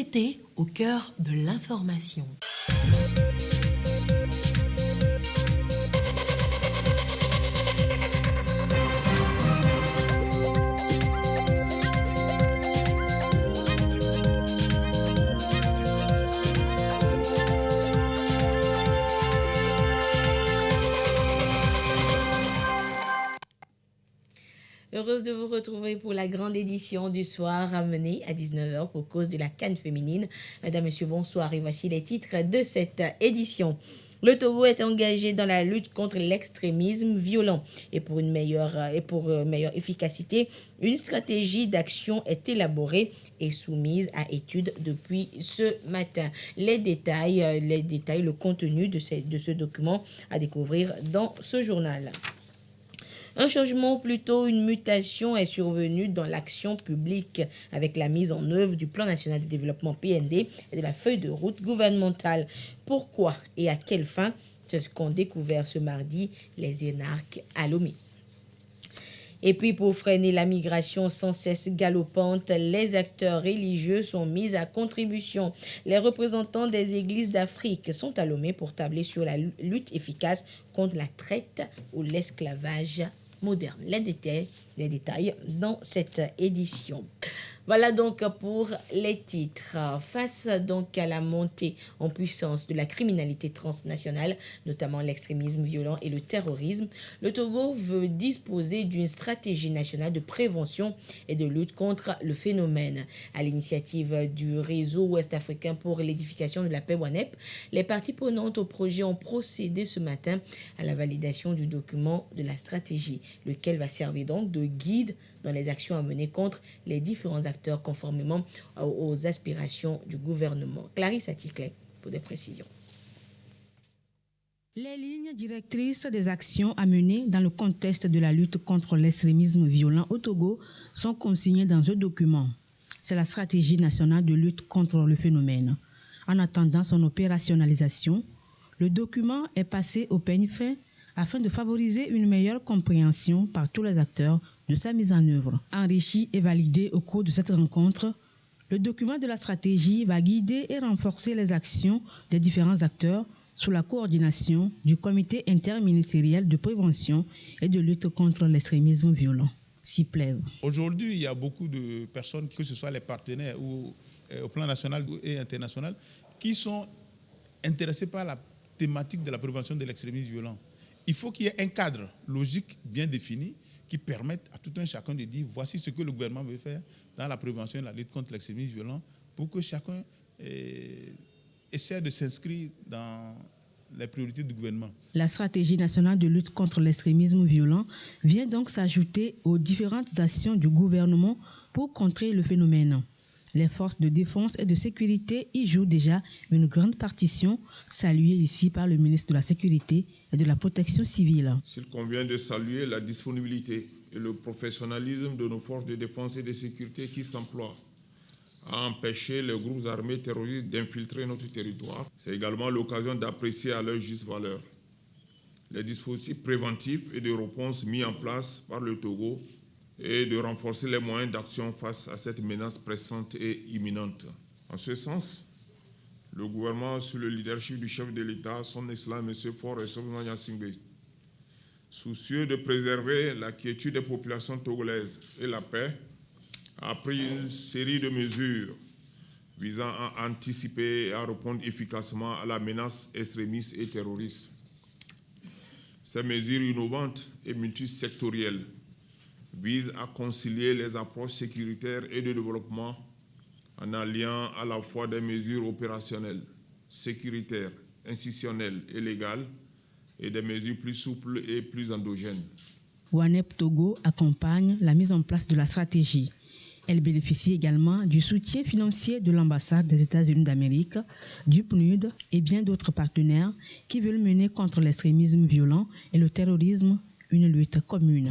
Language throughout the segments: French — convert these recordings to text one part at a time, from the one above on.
RTT au cœur de l'information. Heureuse de vous retrouver pour la grande édition du soir amenée à 19h pour cause de la CAN féminine. Mesdames, Messieurs, bonsoir et voici les titres de cette édition. Le Togo est engagé dans la lutte contre l'extrémisme violent et pour meilleure efficacité, une stratégie d'action est élaborée et soumise à étude depuis ce matin. Les détails, le contenu de ce document à découvrir dans ce journal. Un changement ou plutôt une mutation est survenue dans l'action publique avec la mise en œuvre du Plan national de développement PND et de la feuille de route gouvernementale. Pourquoi et à quelle fin? C'est ce qu'ont découvert ce mardi les énarques à Lomé. Et puis pour freiner la migration sans cesse galopante, les acteurs religieux sont mis à contribution. Les représentants des églises d'Afrique sont à Lomé pour tabler sur la lutte efficace contre la traite ou l'esclavage moderne. Les détails dans cette édition. Voilà donc pour les titres. Face donc à la montée en puissance de la criminalité transnationale, notamment l'extrémisme violent et le terrorisme, le Togo veut disposer d'une stratégie nationale de prévention et de lutte contre le phénomène. À l'initiative du réseau ouest-africain pour l'édification de la paix WANEP, les parties prenantes au projet ont procédé ce matin à la validation du document de la stratégie, lequel va servir donc de guide dans les actions à mener contre les différents acteurs conformément aux aspirations du gouvernement. Clarisse Aticlet pour des précisions. Les lignes directrices des actions à mener dans le contexte de la lutte contre l'extrémisme violent au Togo sont consignées dans un document. C'est la stratégie nationale de lutte contre le phénomène. En attendant son opérationnalisation, le document est passé au peigne fin afin de favoriser une meilleure compréhension par tous les acteurs de sa mise en œuvre. Enrichi et validé au cours de cette rencontre, le document de la stratégie va guider et renforcer les actions des différents acteurs sous la coordination du comité interministériel de prévention et de lutte contre l'extrémisme violent, CIPLEV. Aujourd'hui, il y a beaucoup de personnes, que ce soit les partenaires ou au plan national et international, qui sont intéressés par la thématique de la prévention de l'extrémisme violent. Il faut qu'il y ait un cadre logique bien défini qui permette à tout un chacun de dire voici ce que le gouvernement veut faire dans la prévention et la lutte contre l'extrémisme violent pour que chacun essaie de s'inscrire dans les priorités du gouvernement. La stratégie nationale de lutte contre l'extrémisme violent vient donc s'ajouter aux différentes actions du gouvernement pour contrer le phénomène. Les forces de défense et de sécurité y jouent déjà une grande partition, saluée ici par le ministre de la Sécurité et de la Protection civile. S'il convient de saluer la disponibilité et le professionnalisme de nos forces de défense et de sécurité qui s'emploient à empêcher les groupes armés terroristes d'infiltrer notre territoire, c'est également l'occasion d'apprécier à leur juste valeur les dispositifs préventifs et de réponse mis en place par le Togo et de renforcer les moyens d'action face à cette menace pressante et imminente. En ce sens, le gouvernement, sous le leadership du chef de l'État, son Excellence M. Faure Essoufou-Gnassingbé, soucieux de préserver la quiétude des populations togolaises et la paix, a pris une série de mesures visant à anticiper et à répondre efficacement à la menace extrémiste et terroriste. Ces mesures innovantes et multisectorielles visent à concilier les approches sécuritaires et de développement en alliant à la fois des mesures opérationnelles, sécuritaires, institutionnelles et légales et des mesures plus souples et plus endogènes. WANEP Togo accompagne la mise en place de la stratégie. Elle bénéficie également du soutien financier de l'ambassade des États-Unis d'Amérique, du PNUD et bien d'autres partenaires qui veulent mener contre l'extrémisme violent et le terrorisme une lutte commune.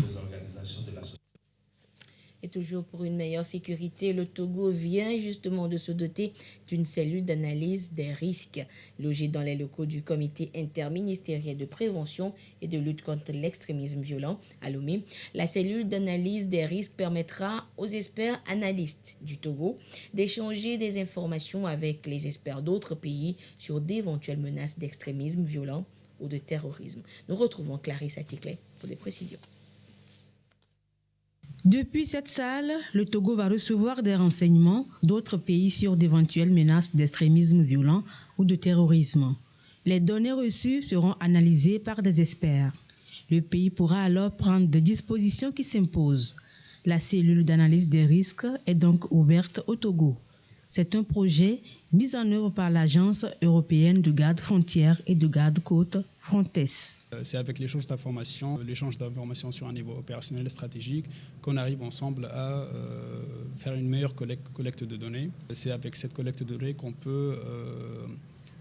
Et toujours pour une meilleure sécurité, le Togo vient justement de se doter d'une cellule d'analyse des risques logée dans les locaux du comité interministériel de prévention et de lutte contre l'extrémisme violent à Lomé. La cellule d'analyse des risques permettra aux experts analystes du Togo d'échanger des informations avec les experts d'autres pays sur d'éventuelles menaces d'extrémisme violent ou de terrorisme. Nous retrouvons Clarisse Aticlet pour des précisions. Depuis cette salle, le Togo va recevoir des renseignements d'autres pays sur d'éventuelles menaces d'extrémisme violent ou de terrorisme. Les données reçues seront analysées par des experts. Le pays pourra alors prendre des dispositions qui s'imposent. La cellule d'analyse des risques est donc ouverte au Togo. C'est un projet mis en œuvre par l'Agence européenne de garde frontières et de garde-côtes Frontex. C'est avec l'échange d'informations sur un niveau opérationnel et stratégique qu'on arrive ensemble à faire une meilleure collecte de données. C'est avec cette collecte de données qu'on peut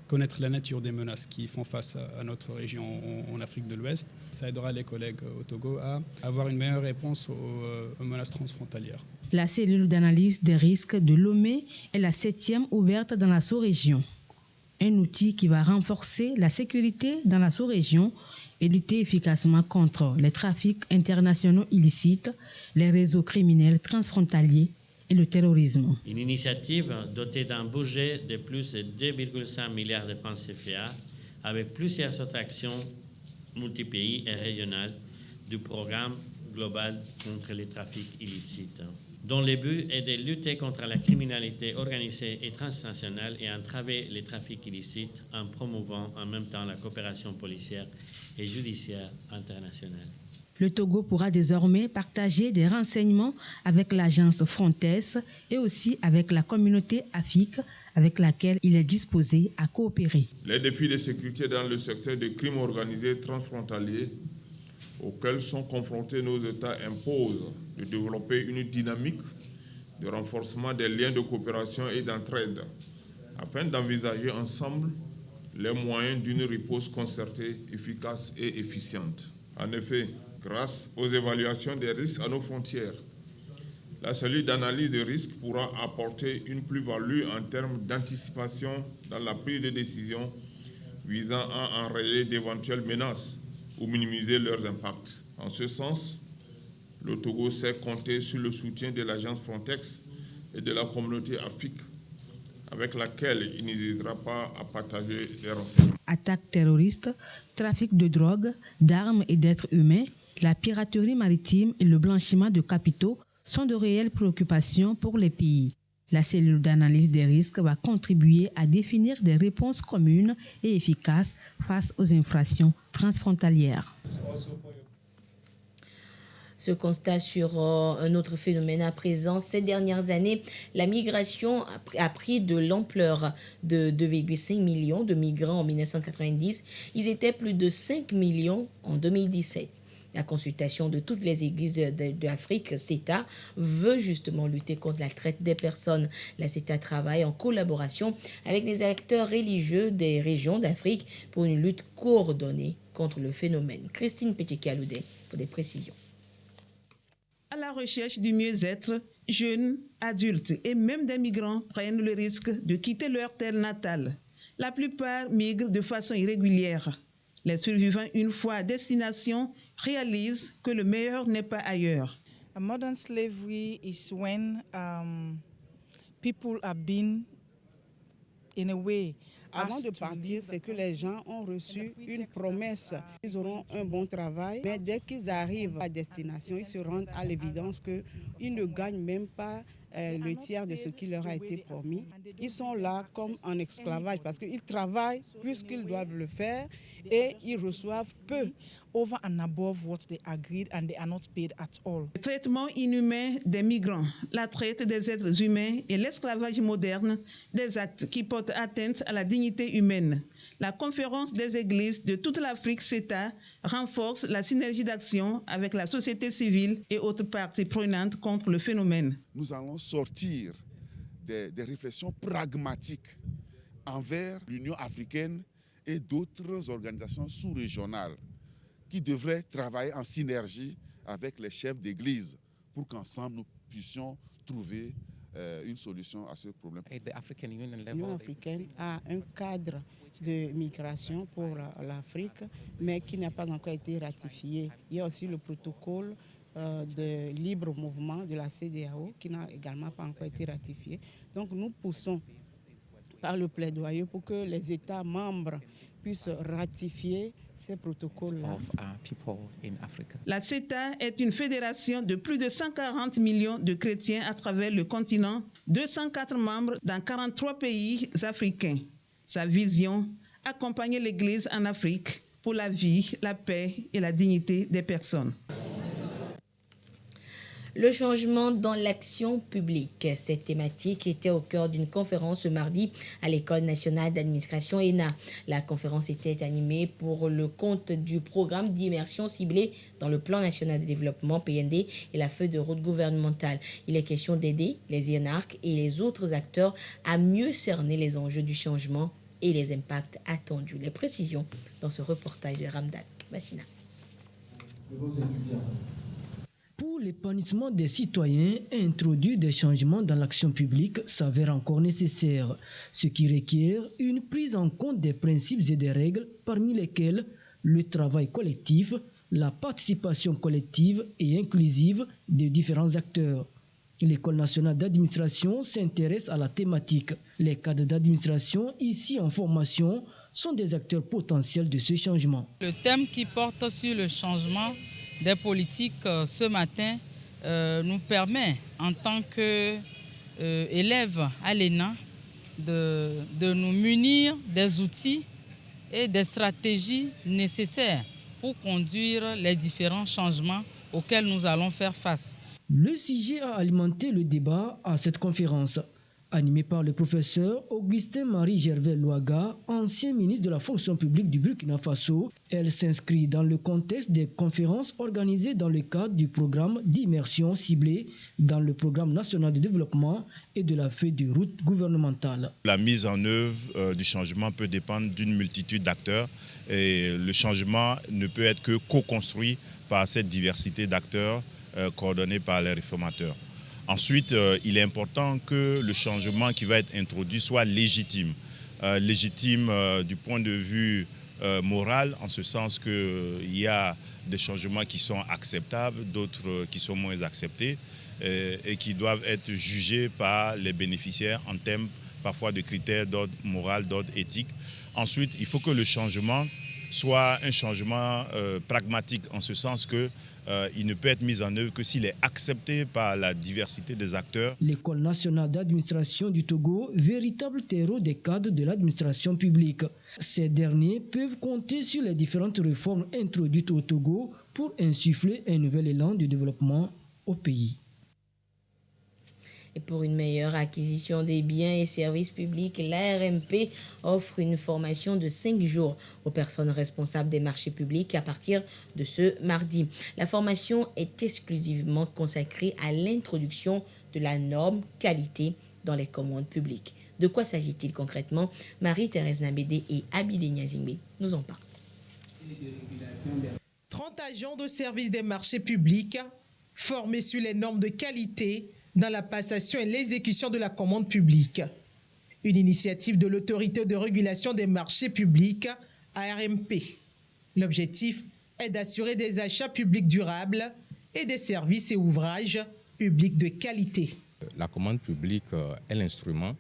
connaître la nature des menaces qui font face à notre région en Afrique de l'Ouest. Ça aidera les collègues au Togo à avoir une meilleure réponse aux menaces transfrontalières. La cellule d'analyse des risques de Lomé est la 7e ouverte dans la sous-région. Un outil qui va renforcer la sécurité dans la sous-région et lutter efficacement contre les trafics internationaux illicites, les réseaux criminels transfrontaliers et le terrorisme. Une initiative dotée d'un budget de plus de 2,5 milliards de francs CFA avec plusieurs autres actions multi-pays et régionales du programme global contre les trafics illicites, dont le but est de lutter contre la criminalité organisée et transnationale et entraver les trafics illicites en promouvant en même temps la coopération policière et judiciaire internationale. Le Togo pourra désormais partager des renseignements avec l'agence Frontex et aussi avec la communauté AFIC avec laquelle il est disposé à coopérer. Les défis de sécurité dans le secteur des crimes organisés transfrontaliers auxquels sont confrontés nos États imposent de développer une dynamique de renforcement des liens de coopération et d'entraide afin d'envisager ensemble les moyens d'une riposte concertée, efficace et efficiente. En effet, grâce aux évaluations des risques à nos frontières, la cellule d'analyse des risques pourra apporter une plus-value en termes d'anticipation dans la prise de décision visant à enrayer d'éventuelles menaces ou minimiser leurs impacts. En ce sens, le Togo sait compter sur le soutien de l'agence Frontex et de la communauté AFIC, avec laquelle il n'hésitera pas à partager des renseignements. Attaques terroristes, trafic de drogue, d'armes et d'êtres humains, la piraterie maritime et le blanchiment de capitaux sont de réelles préoccupations pour les pays. La cellule d'analyse des risques va contribuer à définir des réponses communes et efficaces face aux infractions transfrontalières. Ce constat sur un autre phénomène à présent. Ces dernières années, la migration a pris de l'ampleur de 2,5 millions de migrants en 1990. Ils étaient plus de 5 millions en 2017. La consultation de toutes les églises d'Afrique, CETA, veut justement lutter contre la traite des personnes. La CETA travaille en collaboration avec les acteurs religieux des régions d'Afrique pour une lutte coordonnée contre le phénomène. Christine Petit-Caloudet pour des précisions. À la recherche du mieux-être, jeunes, adultes et même des migrants prennent le risque de quitter leur terre natale. La plupart migrent de façon irrégulière. Les survivants, une fois à destination, réalisent que le meilleur n'est pas ailleurs. A modern slavery is when people are being, in a way, avant de partir, c'est que les gens ont reçu une promesse. Ils auront un bon travail, mais dès qu'ils arrivent à destination, ils se rendent à l'évidence qu'ils ne gagnent même pas le tiers de ce qui leur a été promis. Ils sont là comme en esclavage parce qu'ils travaillent plus qu'ils doivent le faire et ils reçoivent peu. Over and above what they agreed and they are not paid at all. Le traitement inhumain des migrants, la traite des êtres humains et l'esclavage moderne, des actes qui portent atteinte à la dignité humaine. La conférence des églises de toute l'Afrique CETA renforce la synergie d'action avec la société civile et autres parties prenantes contre le phénomène. Nous allons sortir des réflexions pragmatiques envers l'Union africaine et d'autres organisations sous-régionales qui devraient travailler en synergie avec les chefs d'église pour qu'ensemble nous puissions trouver une solution à ce problème. L'Union africaine a un cadre de migration pour l'Afrique, mais qui n'a pas encore été ratifié. Il y a aussi le protocole de libre mouvement de la CEDEAO qui n'a également pas encore été ratifié. Donc nous poussons par le plaidoyer pour que les États membres puissent ratifier ces protocoles-là. La CETA est une fédération de plus de 140 millions de chrétiens à travers le continent, 204 membres dans 43 pays africains. Sa vision, accompagner l'Église en Afrique pour la vie, la paix et la dignité des personnes. Le changement dans l'action publique. Cette thématique était au cœur d'une conférence ce mardi à l'École nationale d'administration ENA. La conférence était animée pour le compte du programme d'immersion ciblé dans le plan national de développement PND et la feuille de route gouvernementale. Il est question d'aider les énarques et les autres acteurs à mieux cerner les enjeux du changement et les impacts attendus. Les précisions dans ce reportage de Ramdan Bassina. Pour l'épanouissement des citoyens, introduire des changements dans l'action publique s'avère encore nécessaire, ce qui requiert une prise en compte des principes et des règles, parmi lesquels le travail collectif, la participation collective et inclusive des différents acteurs. L'École nationale d'administration s'intéresse à la thématique. Les cadres d'administration ici en formation sont des acteurs potentiels de ce changement. Le thème qui porte sur le changement des politiques ce matin nous permet, en tant qu'élèves à l'ENA, de nous munir des outils et des stratégies nécessaires pour conduire les différents changements auxquels nous allons faire face. Le sujet a alimenté le débat à cette conférence. Animé par le professeur Augustin-Marie Gervais Louaga, ancien ministre de la fonction publique du Burkina Faso, elle s'inscrit dans le contexte des conférences organisées dans le cadre du programme d'immersion ciblée dans le programme national de développement et de la feuille de route gouvernementale. La mise en œuvre du changement peut dépendre d'une multitude d'acteurs et le changement ne peut être que co-construit par cette diversité d'acteurs coordonnés par les réformateurs. Ensuite, il est important que le changement qui va être introduit soit légitime. Légitime du point de vue moral, en ce sens qu'il y a des changements qui sont acceptables, d'autres qui sont moins acceptés et qui doivent être jugés par les bénéficiaires en termes parfois de critères d'ordre moral, d'ordre éthique. Ensuite, il faut que le changement soit un changement pragmatique, en ce sens que il ne peut être mis en œuvre que s'il est accepté par la diversité des acteurs. L'École nationale d'administration du Togo, véritable terreau des cadres de l'administration publique. Ces derniers peuvent compter sur les différentes réformes introduites au Togo pour insuffler un nouvel élan de développement au pays. Et pour une meilleure acquisition des biens et services publics, l'ARMP offre une formation de 5 jours aux personnes responsables des marchés publics à partir de ce mardi. La formation est exclusivement consacrée à l'introduction de la norme qualité dans les commandes publiques. De quoi s'agit-il concrètement? Marie-Thérèse Nabédé et Abidé Niazimbe nous en parlent. 30 agents de service des marchés publics formés sur les normes de qualité dans la passation et l'exécution de la commande publique. Une initiative de l'autorité de régulation des marchés publics, ARMP. L'objectif est d'assurer des achats publics durables et des services et ouvrages publics de qualité. La commande publique est l'instrument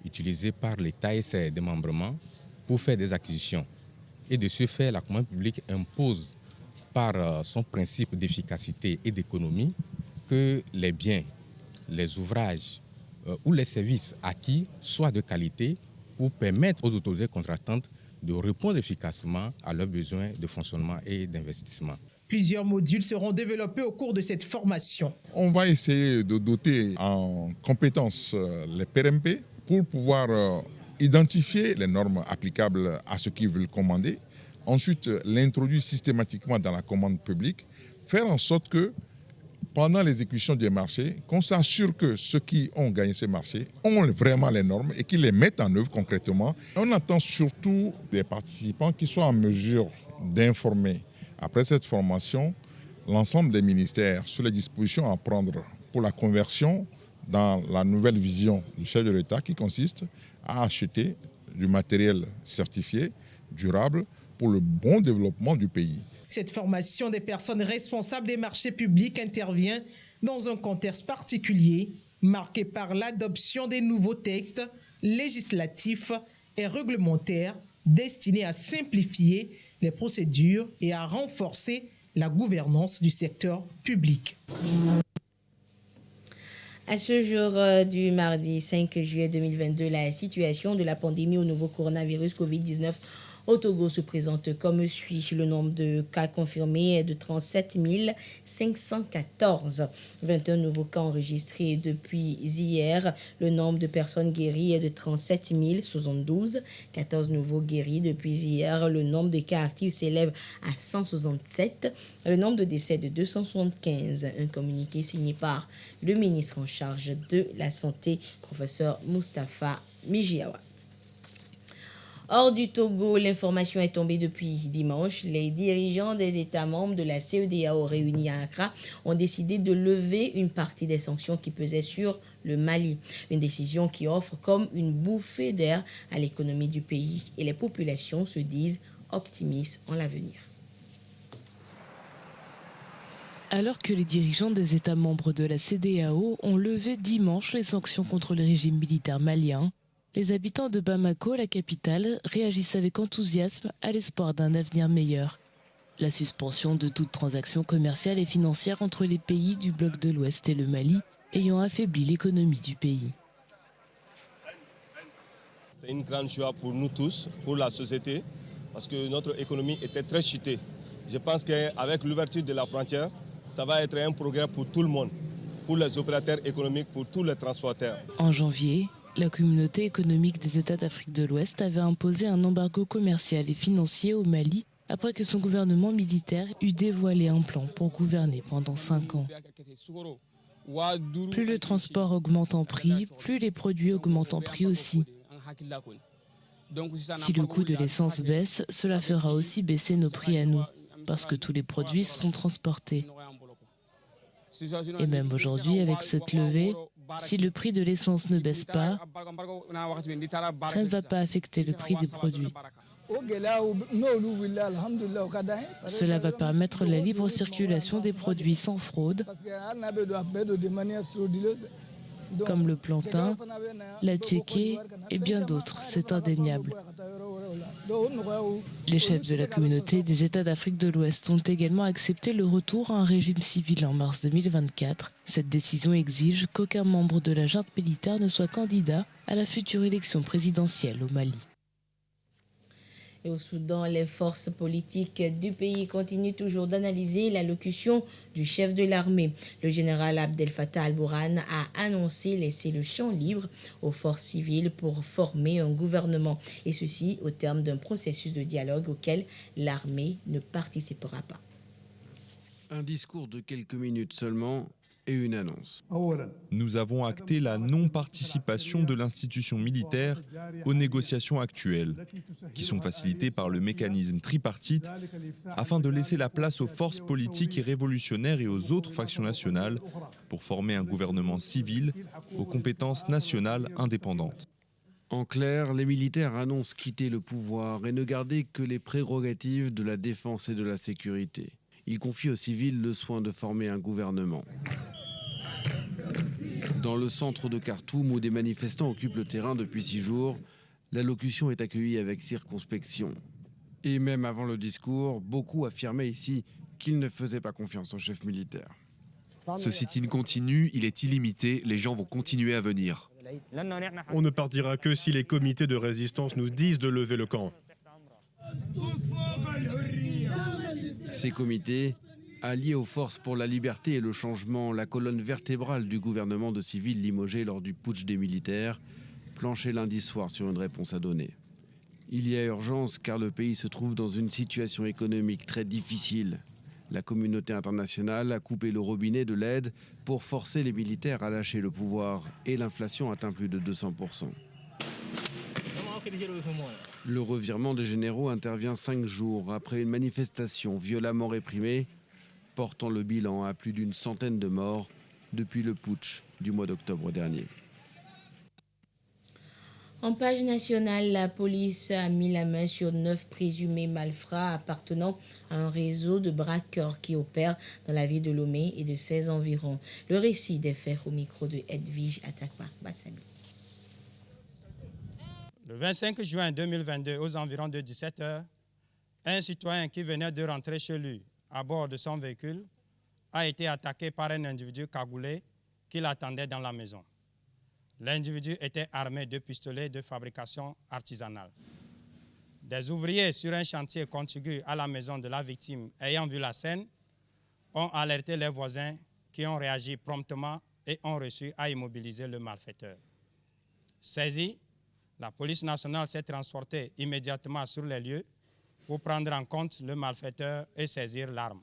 utilisé par l'État et ses démembrements pour faire des acquisitions. Et de ce fait, la commande publique impose par son principe d'efficacité et d'économie que les biens, les ouvrages ou les services acquis soient de qualité pour permettre aux autorités contractantes de répondre efficacement à leurs besoins de fonctionnement et d'investissement. Plusieurs modules seront développés au cours de cette formation. On va essayer de doter en compétences les PRMP pour pouvoir identifier les normes applicables à ceux qui veulent commander. Ensuite, l'introduire systématiquement dans la commande publique, faire en sorte que pendant l'exécution des marchés, qu'on s'assure que ceux qui ont gagné ces marchés ont vraiment les normes et qu'ils les mettent en œuvre concrètement. On attend surtout des participants qui soient en mesure d'informer, après cette formation, l'ensemble des ministères sur les dispositions à prendre pour la conversion dans la nouvelle vision du chef de l'État qui consiste à acheter du matériel certifié, durable, pour le bon développement du pays. Cette formation des personnes responsables des marchés publics intervient dans un contexte particulier, marqué par l'adoption des nouveaux textes législatifs et réglementaires destinés à simplifier les procédures et à renforcer la gouvernance du secteur public. À ce jour du mardi 5 juillet 2022, la situation de la pandémie au nouveau coronavirus Covid-19 au Togo se présente comme suit. Le nombre de cas confirmés est de 37 514. 21 nouveaux cas enregistrés depuis hier. Le nombre de personnes guéries est de 37 072. 14 nouveaux guéris depuis hier. Le nombre de cas actifs s'élève à 167. Le nombre de décès de 275. Un communiqué signé par le ministre en charge de la Santé, professeur Moustapha Mijiawa. Hors du Togo, l'information est tombée depuis dimanche. Les dirigeants des États membres de la CEDEAO réunis à Accra ont décidé de lever une partie des sanctions qui pesaient sur le Mali. Une décision qui offre comme une bouffée d'air à l'économie du pays. Et les populations se disent optimistes en l'avenir. Alors que les dirigeants des États membres de la CEDEAO ont levé dimanche les sanctions contre le régime militaire malien, les habitants de Bamako, la capitale, réagissent avec enthousiasme à l'espoir d'un avenir meilleur. La suspension de toute transaction commerciale et financière entre les pays du bloc de l'Ouest et le Mali ayant affaibli l'économie du pays. C'est une grande joie pour nous tous, pour la société, parce que notre économie était très chutée. Je pense qu'avec l'ouverture de la frontière, ça va être un progrès pour tout le monde, pour les opérateurs économiques, pour tous les transporteurs. En janvier, la communauté économique des États d'Afrique de l'Ouest avait imposé un embargo commercial et financier au Mali après que son gouvernement militaire eut dévoilé un plan pour gouverner pendant 5 ans. Plus le transport augmente en prix, plus les produits augmentent en prix aussi. Si le coût de l'essence baisse, cela fera aussi baisser nos prix à nous, parce que tous les produits sont transportés. Et même aujourd'hui, avec cette levée, si le prix de l'essence ne baisse pas, ça ne va pas affecter le prix des produits. Cela va permettre la libre circulation des produits sans fraude, comme le plantain, la tchéké et bien d'autres, c'est indéniable. Les chefs de la communauté des États d'Afrique de l'Ouest ont également accepté le retour à un régime civil en mars 2024. Cette décision exige qu'aucun membre de la junte militaire ne soit candidat à la future élection présidentielle au Mali. Et au Soudan, les forces politiques du pays continuent toujours d'analyser l'allocution du chef de l'armée. Le général Abdel Fattah al-Burhan a annoncé laisser le champ libre aux forces civiles pour former un gouvernement. Et ceci au terme d'un processus de dialogue auquel l'armée ne participera pas. Un discours de quelques minutes seulement et une annonce. Nous avons acté la non-participation de l'institution militaire aux négociations actuelles, qui sont facilitées par le mécanisme tripartite, afin de laisser la place aux forces politiques et révolutionnaires et aux autres factions nationales pour former un gouvernement civil aux compétences nationales indépendantes. En clair, les militaires annoncent quitter le pouvoir et ne garder que les prérogatives de la défense et de la sécurité. Ils confient aux civils le soin de former un gouvernement. Dans le centre de Khartoum, où des manifestants occupent le terrain depuis 6 jours, l'allocution est accueillie avec circonspection. Et même avant le discours, beaucoup affirmaient ici qu'ils ne faisaient pas confiance au chef militaire. Ce sit-in continue, il est illimité, les gens vont continuer à venir. On ne partira que si les comités de résistance nous disent de lever le camp. Ces comités, alliés aux forces pour la liberté et le changement, la colonne vertébrale du gouvernement de civils limogé lors du putsch des militaires, planchaient lundi soir sur une réponse à donner. Il y a urgence car le pays se trouve dans une situation économique très difficile. La communauté internationale a coupé le robinet de l'aide pour forcer les militaires à lâcher le pouvoir et l'inflation atteint plus de 200%. Le revirement des généraux intervient 5 jours après une manifestation violemment réprimée, portant le bilan à plus d'une centaine de morts, depuis le putsch du mois d'octobre dernier. En page nationale, la police a mis la main sur 9 présumés malfrats appartenant à un réseau de braqueurs qui opèrent dans la ville de Lomé et de 16 environs. Le récit des faits au micro de Edwige Atakpa Bassami. Le 25 juin 2022, aux environs de 17 h, un citoyen qui venait de rentrer chez lui à bord de son véhicule a été attaqué par un individu cagoulé qui l'attendait dans la maison. L'individu était armé de pistolets de fabrication artisanale. Des ouvriers sur un chantier contigu à la maison de la victime ayant vu la scène ont alerté les voisins qui ont réagi promptement et ont réussi à immobiliser le malfaiteur. Saisi, la police nationale s'est transportée immédiatement sur les lieux pour prendre en compte le malfaiteur et saisir l'arme.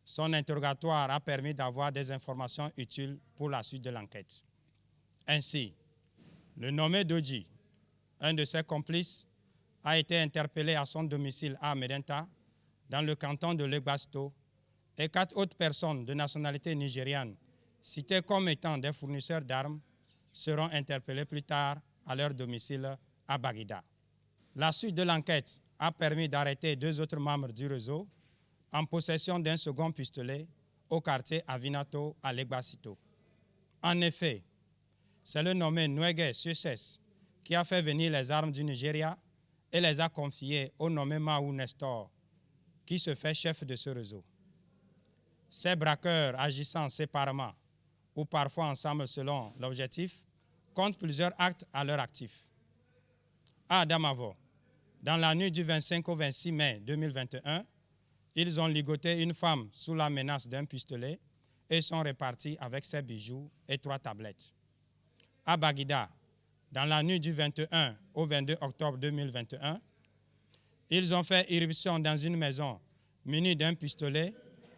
Son interrogatoire a permis d'avoir des informations utiles pour la suite de l'enquête. Ainsi, le nommé Doji, un de ses complices, a été interpellé à son domicile à Medenta, dans le canton de Legbasto, et 4 autres personnes de nationalité nigériane, citées comme étant des fournisseurs d'armes, seront interpellées plus tard à leur domicile à Baguida. La suite de l'enquête a permis d'arrêter 2 autres membres du réseau en possession d'un second pistolet au quartier Avinato à Legbasito. En effet, c'est le nommé Nwege Success qui a fait venir les armes du Nigeria et les a confiées au nommé Mahou Nestor, qui se fait chef de ce réseau. Ces braqueurs agissant séparément ou parfois ensemble selon l'objectif comptent plusieurs actes à leur actif. À Adamawa, dans la nuit du 25 au 26 mai 2021, ils ont ligoté une femme sous la menace d'un pistolet et sont repartis avec ses bijoux et 3 tablettes. À Baguida, dans la nuit du 21 au 22 octobre 2021, ils ont fait irruption dans une maison munie d'un pistolet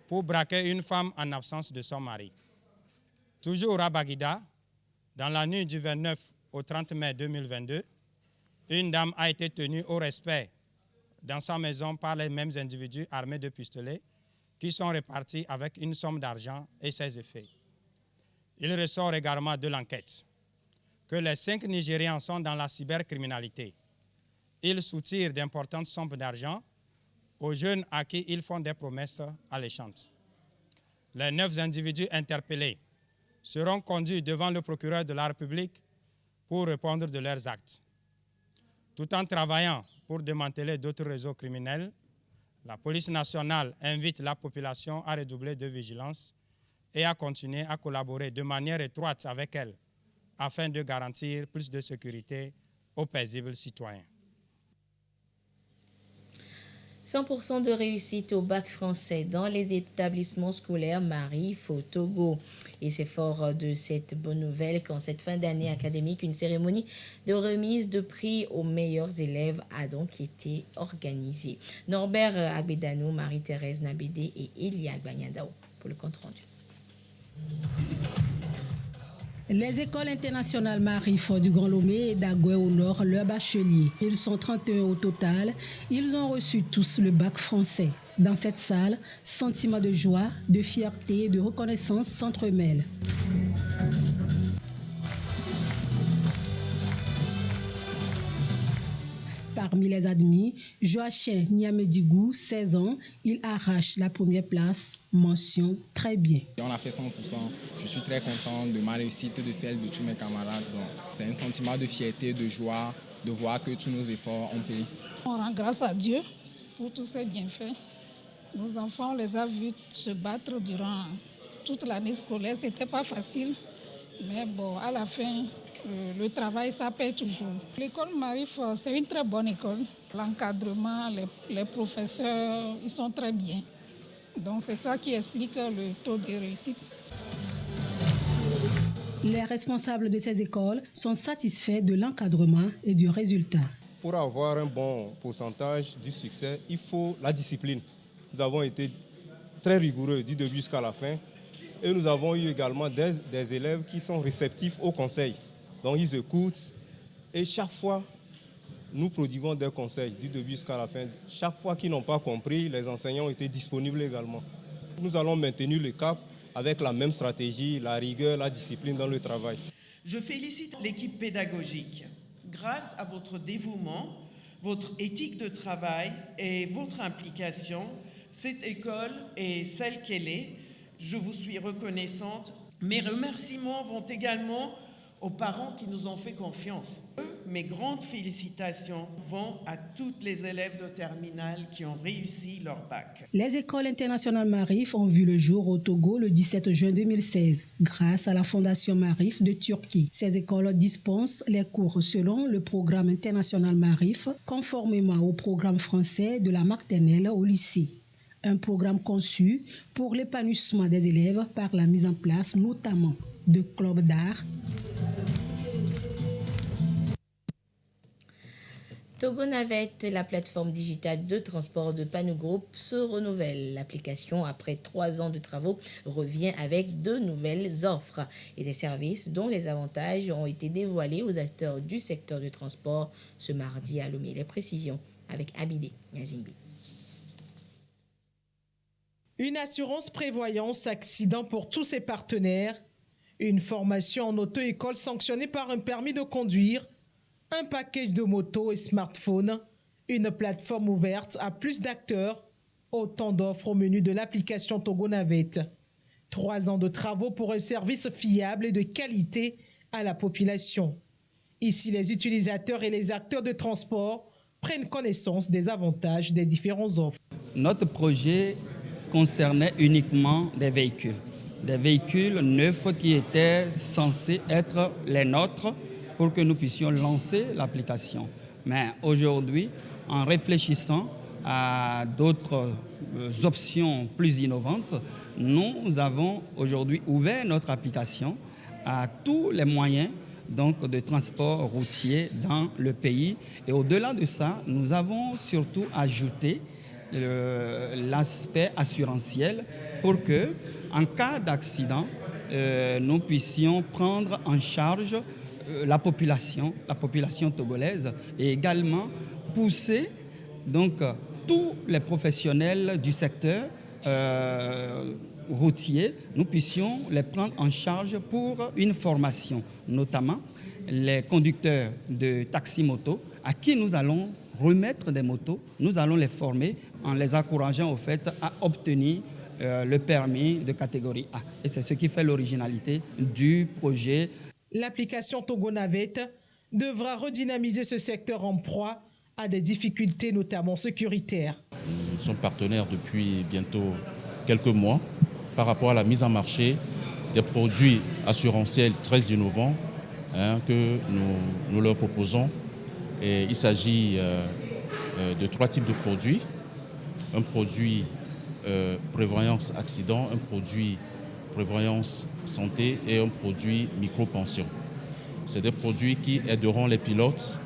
pour braquer une femme en absence de son mari. Toujours à Baguida, dans la nuit du 29 au 30 mai 2022, une dame a été tenue au respect dans sa maison par les mêmes individus armés de pistolets qui sont repartis avec une somme d'argent et ses effets. Il ressort également de l'enquête que les 5 Nigérians sont dans la cybercriminalité. Ils soutirent d'importantes sommes d'argent aux jeunes à qui ils font des promesses alléchantes. Les 9 individus interpellés seront conduits devant le procureur de la République pour répondre de leurs actes. Tout en travaillant pour démanteler d'autres réseaux criminels, la police nationale invite la population à redoubler de vigilance et à continuer à collaborer de manière étroite avec elle afin de garantir plus de sécurité aux paisibles citoyens. 100% de réussite au bac français dans les établissements scolaires Marie-F au Togo. Et c'est fort de cette bonne nouvelle qu'en cette fin d'année académique, une cérémonie de remise de prix aux meilleurs élèves a donc été organisée. Norbert Agbedano, Marie-Thérèse Nabédé et Elia Gbanyandao pour le compte rendu. Les écoles internationales Marie-F du Grand Lomé et d'Agoué au Nord, leurs bacheliers. Ils sont 31 au total. Ils ont reçu tous le bac français. Dans cette salle, sentiment de joie, de fierté et de reconnaissance s'entremêlent. Parmi les admis, Joachim Niamedigou, 16 ans, il arrache la première place, mention très bien. On a fait 100%, je suis très content de ma réussite, de celle de tous mes camarades. C'est un sentiment de fierté, de joie, de voir que tous nos efforts ont payé. On rend grâce à Dieu pour tous ces bienfaits. Nos enfants, on les a vus se battre durant toute l'année scolaire, c'était pas facile, mais bon, à la fin, le travail, ça paie toujours. L'école Marie-F, c'est une très bonne école. L'encadrement, les professeurs, ils sont très bien. Donc c'est ça qui explique le taux de réussite. Les responsables de ces écoles sont satisfaits de l'encadrement et du résultat. Pour avoir un bon pourcentage du succès, il faut la discipline. Nous avons été très rigoureux du début jusqu'à la fin. Et nous avons eu également des élèves qui sont réceptifs au conseil. Donc ils écoutent et chaque fois, nous prodiguons des conseils du début jusqu'à la fin. Chaque fois qu'ils n'ont pas compris, les enseignants ont été disponibles également. Nous allons maintenir le cap avec la même stratégie, la rigueur, la discipline dans le travail. Je félicite l'équipe pédagogique. Grâce à votre dévouement, votre éthique de travail et votre implication, cette école est celle qu'elle est. Je vous suis reconnaissante. Mes remerciements vont également aux parents qui nous ont fait confiance. Mes grandes félicitations vont à toutes les élèves de terminale qui ont réussi leur bac. Les écoles internationales Marif ont vu le jour au Togo le 17 juin 2016 grâce à la Fondation Marif de Turquie. Ces écoles dispensent les cours selon le programme international Marif conformément au programme français de la maternelle au lycée. Un programme conçu pour l'épanouissement des élèves par la mise en place notamment de clubs d'art. Togo Navette, la plateforme digitale de transport de Panou Group, se renouvelle. L'application, après 3 ans de travaux, revient avec de nouvelles offres et des services dont les avantages ont été dévoilés aux acteurs du secteur du transport ce mardi à Lomé. Les précisions avec Abidé Yazimbi. Une assurance prévoyance accident pour tous ses partenaires, une formation en auto-école sanctionnée par un permis de conduire, un package de motos et smartphones, une plateforme ouverte à plus d'acteurs, autant d'offres au menu de l'application Togo Navette. 3 ans de travaux pour un service fiable et de qualité à la population. Ici, les utilisateurs et les acteurs de transport prennent connaissance des avantages des différentes offres. Notre projet concernait uniquement des véhicules neufs qui étaient censés être les nôtres pour que nous puissions lancer l'application. Mais aujourd'hui, en réfléchissant à d'autres options plus innovantes, nous avons aujourd'hui ouvert notre application à tous les moyens donc, de transport routier dans le pays. Et au-delà de ça, nous avons surtout ajouté l'aspect assurantiel pour que, en cas d'accident, nous puissions prendre en charge la population togolaise et également pousser donc tous les professionnels du secteur routier, nous puissions les prendre en charge pour une formation, notamment les conducteurs de taxi-moto à qui nous allons remettre des motos, nous allons les former en les encourageant au fait à obtenir le permis de catégorie A. Et c'est ce qui fait l'originalité du projet. L'application Togo Navette devra redynamiser ce secteur en proie à des difficultés, notamment sécuritaires. Nous sommes partenaires depuis bientôt quelques mois par rapport à la mise en marché des produits assurantiels très innovants que nous leur proposons. Et il s'agit de 3 types de produits. Un produit prévoyance accident, un produit prévoyance santé et un produit micro-pension. C'est des produits qui aideront les pilotes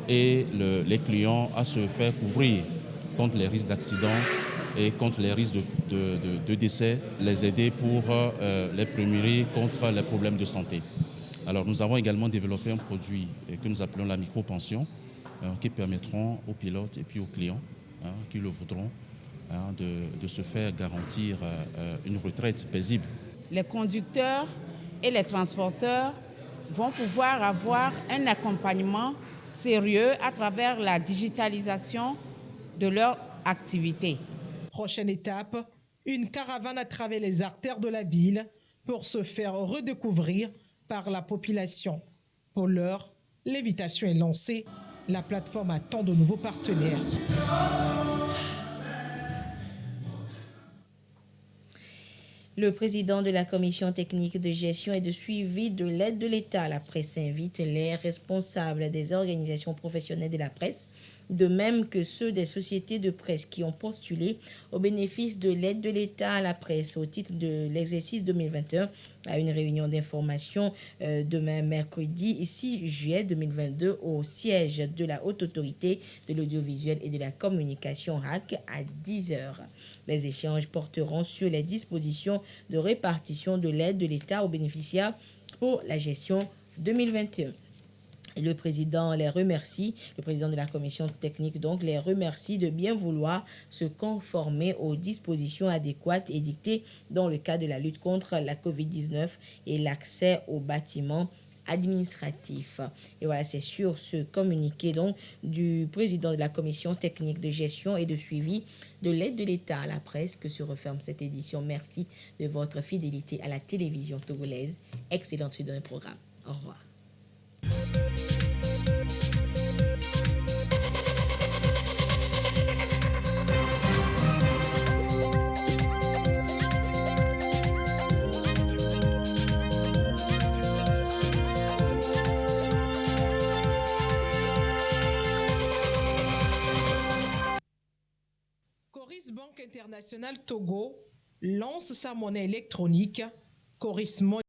et les clients à se faire couvrir contre les risques d'accident et contre les risques de décès, les aider pour les prémunir contre les problèmes de santé. Alors nous avons également développé un produit que nous appelons la micro-pension qui permettront aux pilotes et puis aux clients qui le voudront de se faire garantir une retraite paisible. Les conducteurs et les transporteurs vont pouvoir avoir un accompagnement sérieux à travers la digitalisation de leur activité. Prochaine étape, une caravane à travers les artères de la ville pour se faire redécouvrir par la population. Pour l'heure, l'invitation est lancée. La plateforme attend de nouveaux partenaires. Le président de la commission technique de gestion et de suivi de l'aide de l'État à la presse invite les responsables des organisations professionnelles de la presse, de même que ceux des sociétés de presse qui ont postulé au bénéfice de l'aide de l'État à la presse au titre de l'exercice 2021 à une réunion d'information demain mercredi 6 juillet 2022 au siège de la Haute Autorité de l'Audiovisuel et de la Communication HAC à 10h. Les échanges porteront sur les dispositions de répartition de l'aide de l'État aux bénéficiaires pour la gestion 2021. Le président les remercie, le président de la commission technique donc les remercie de bien vouloir se conformer aux dispositions adéquates édictées dans le cadre de la lutte contre la COVID-19 et l'accès aux bâtiments administratifs. Et voilà, c'est sur ce communiqué donc du président de la commission technique de gestion et de suivi de l'aide de l'État à la presse que se referme cette édition. Merci de votre fidélité à la télévision togolaise. Excellente suite dans le programme. Au revoir. Coris Banque Internationale Togo lance sa monnaie électronique, Coris Money.